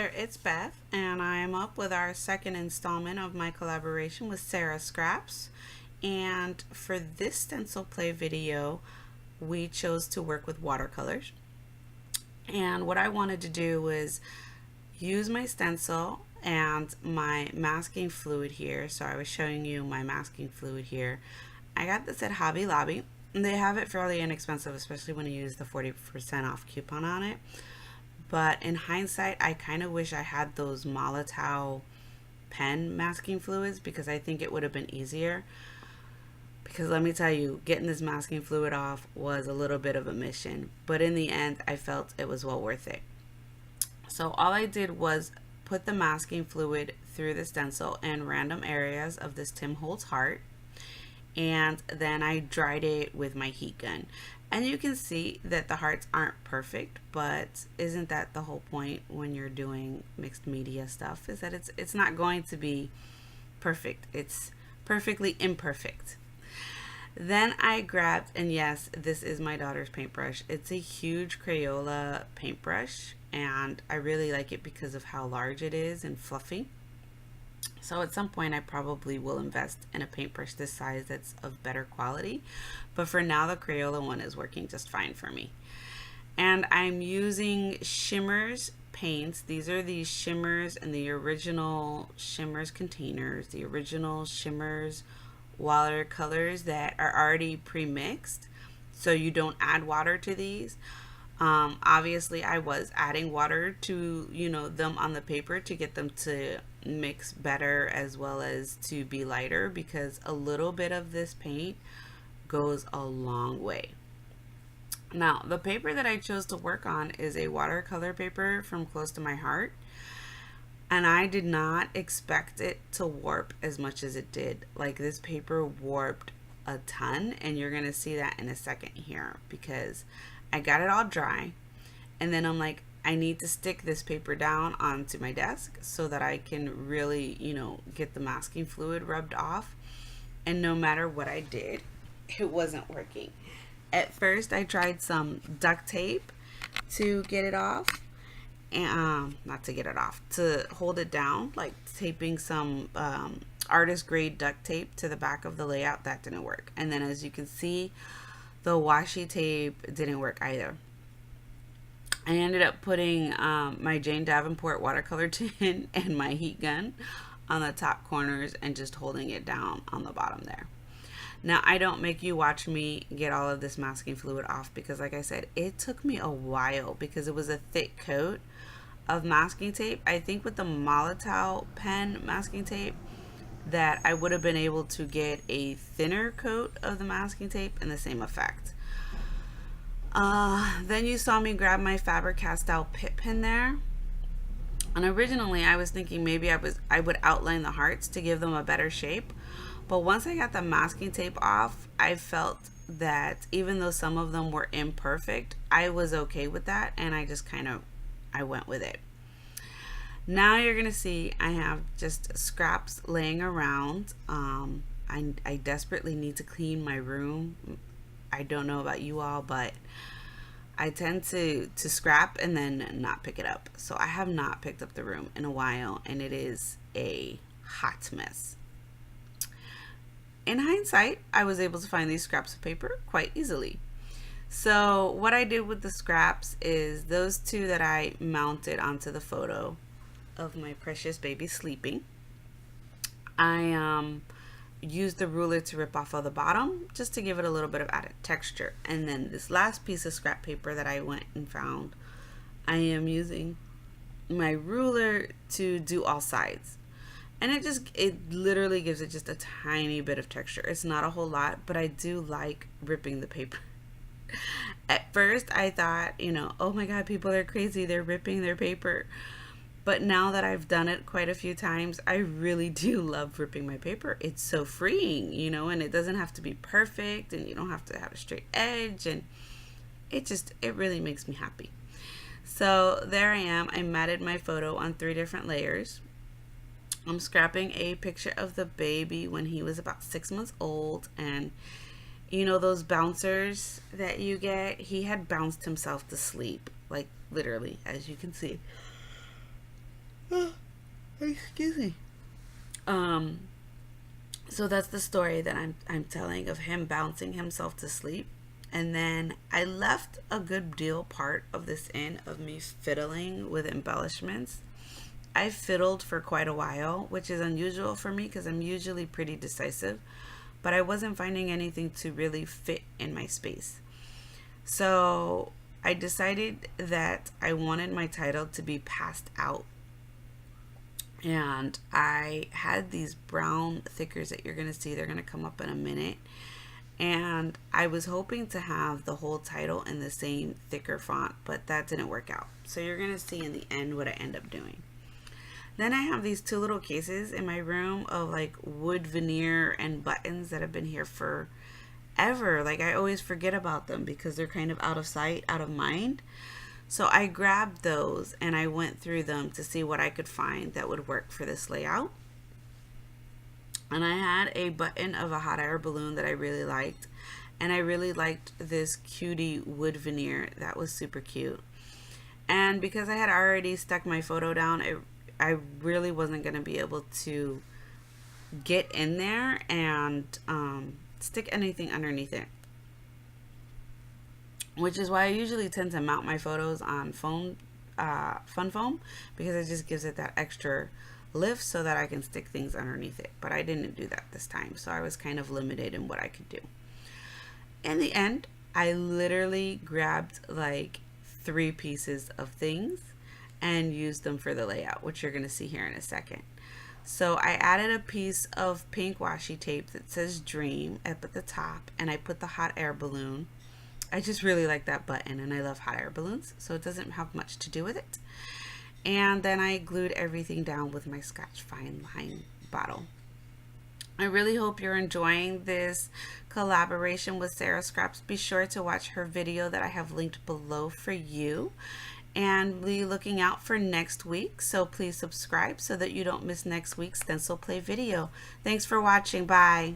there, it's Beth, and I am up with our second installment of my collaboration with Sarah Scraps. And for this stencil play video, we chose to work with watercolors. And what I wanted to do was use my stencil and my masking fluid here. So I was showing you my masking fluid here. I got this at Hobby Lobby, and they have it fairly inexpensive, especially when you use the 40% off coupon on it. But in hindsight, I kind of wish I had those Molotow pen masking fluids, because I think it would have been easier. Because let me tell you, getting this masking fluid off was a little bit of a mission. But in the end, I felt it was well worth it. So all I did was put the masking fluid through the stencil in random areas of this Tim Holtz heart. And then I dried it with my heat gun. And you can see that the hearts aren't perfect, but isn't that the whole point when you're doing mixed media stuff, is that it's not going to be perfect. It's perfectly imperfect. Then I grabbed, and yes, this is my daughter's paintbrush. It's a huge Crayola paintbrush, and I really like it because of how large it is and fluffy. So at some point I probably will invest in a paintbrush this size that's of better quality, but for now the Crayola one is working just fine for me. And I'm using Shimmers paints. These are the Shimmers and the original Shimmers containers, the original Shimmers watercolors that are already pre-mixed, so you don't add water to these. Obviously I was adding water to, them on the paper to get them to mix better as well as to be lighter, because a little bit of this paint goes a long way. Now, the paper that I chose to work on is a watercolor paper from Close to My Heart, and I did not expect it to warp as much as it did. Like, this paper warped a ton, and you're gonna see that in a second here, because I got it all dry, and then I'm like, I need to stick this paper down onto my desk so that I can really, get the masking fluid rubbed off. And no matter what I did, it wasn't working. At first, I tried some duct tape to get it off, and not to get it off, to hold it down, like taping some artist grade duct tape to the back of the layout. That didn't work. And then, as you can see, the washi tape didn't work either. I ended up putting my Jane Davenport watercolor tin and my heat gun on the top corners and just holding it down on the bottom there. Now, I don't make you watch me get all of this masking fluid off, because like I said, it took me a while because it was a thick coat of masking tape. I think with the Molotow pen masking tape that I would have been able to get a thinner coat of the masking tape and the same effect. Then you saw me grab my Faber-Castell Pitt pen there. And originally I was thinking maybe I would outline the hearts to give them a better shape. But once I got the masking tape off, I felt that even though some of them were imperfect, I was okay with that, and I just I went with it. Now you're gonna see I have just scraps laying around. I desperately need to clean my room. I don't know about you all, but I tend to scrap and then not pick it up. So I have not picked up the room in a while, and it is a hot mess. In hindsight, I was able to find these scraps of paper quite easily. So what I did with the scraps is those two that I mounted onto the photo of my precious baby sleeping. I used the ruler to rip off all the bottom just to give it a little bit of added texture. And then this last piece of scrap paper that I went and found, I am using my ruler to do all sides. And it literally gives it just a tiny bit of texture. It's not a whole lot, but I do like ripping the paper. At first I thought, oh my God, people are crazy, they're ripping their paper. But now that I've done it quite a few times, I really do love ripping my paper. It's so freeing, and it doesn't have to be perfect, and you don't have to have a straight edge, and it really makes me happy. So there I am. I matted my photo on 3 different layers. I'm scrapping a picture of the baby when he was about 6 months old, and those bouncers that you get, he had bounced himself to sleep, like literally, as you can see. Excuse me. So that's the story that I'm telling of him bouncing himself to sleep. And then I left a good deal part of this in of me fiddling with embellishments. I fiddled for quite a while, which is unusual for me because I'm usually pretty decisive, but I wasn't finding anything to really fit in my space. So I decided that I wanted my title to be passed out. And I had these brown thickers that you're going to see. They're going to come up in a minute. And I was hoping to have the whole title in the same thicker font, but that didn't work out. So you're going to see in the end what I end up doing. Then I have these two little cases in my room of like wood veneer and buttons that have been here forever. Like I always forget about them because they're kind of out of sight, out of mind. So I grabbed those and I went through them to see what I could find that would work for this layout. And I had a button of a hot air balloon that I really liked. And I really liked this cutie wood veneer. That was super cute. And because I had already stuck my photo down, I really wasn't going to be able to get in there and stick anything underneath it. Which is why I usually tend to mount my photos on foam, fun foam, because it just gives it that extra lift so that I can stick things underneath it. But I didn't do that this time, so I was kind of limited in what I could do. In the end, I literally grabbed like 3 pieces of things and used them for the layout, which you're going to see here in a second. So I added a piece of pink washi tape that says Dream up at the top, and I put the hot air balloon. I just really like that button, and I love hot air balloons, so it doesn't have much to do with it. And then I glued everything down with my Scotch Fine Line bottle. I really hope you're enjoying this collaboration with Sarah Scraps. Be sure to watch her video that I have linked below for you. And be looking out for next week, so please subscribe so that you don't miss next week's stencil play video. Thanks for watching. Bye.